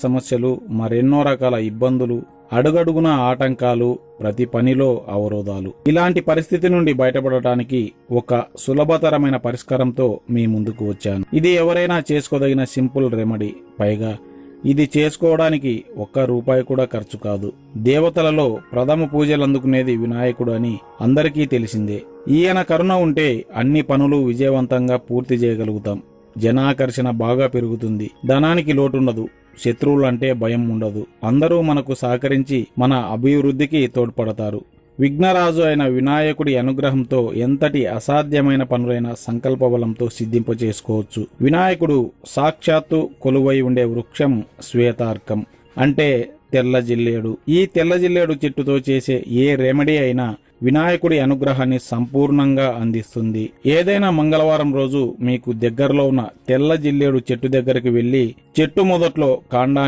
సమస్యలు, మరెన్నో రకాల ఇబ్బందులు, అడుగడుగున ఆటంకాలు, ప్రతి పనిలో అవరోధాలు. ఇలాంటి పరిస్థితి నుండి బయటపడటానికి ఒక సులభతరమైన పరిష్కారంతో మీ ముందుకు వచ్చాను. ఇది ఎవరైనా చేసుకోదగిన సింపుల్ రెమెడీ. పైగా ఇది చేసుకోవడానికి ఒక్క రూపాయి కూడా ఖర్చు కాదు. దేవతలలో ప్రథమ పూజలు అందుకునేది వినాయకుడు అని అందరికీ తెలిసిందే. ఈయన కరుణ ఉంటే అన్ని పనులు విజయవంతంగా పూర్తి చేయగలుగుతాం. జనాకర్షణ బాగా పెరుగుతుంది. ధనానికి లోటుండదు. శత్రువులంటే భయం ఉండదు. అందరూ మనకు సహకరించి మన అభివృద్ధికి తోడ్పడతారు. విఘ్నరాజు అయిన వినాయకుడి అనుగ్రహంతో ఎంతటి అసాధ్యమైన పనులైన సంకల్పబలంతో సిద్ధింపచేసుకోవచ్చు. వినాయకుడు సాక్షాత్తు కొలువై ఉండే వృక్షం శ్వేతార్కం, అంటే తెల్ల జిల్లేడు. ఈ తెల్ల జిల్లేడు చెట్టుతో చేసే ఏ రెమెడీ అయినా వినాయకుడి అనుగ్రహాన్ని సంపూర్ణంగా అందిస్తుంది. ఏదైనా మంగళవారం రోజు మీకు దగ్గరలో ఉన్న తెల్ల జిల్లేడు చెట్టు దగ్గరికి వెళ్లి చెట్టు మొదట్లో కాండాన్ని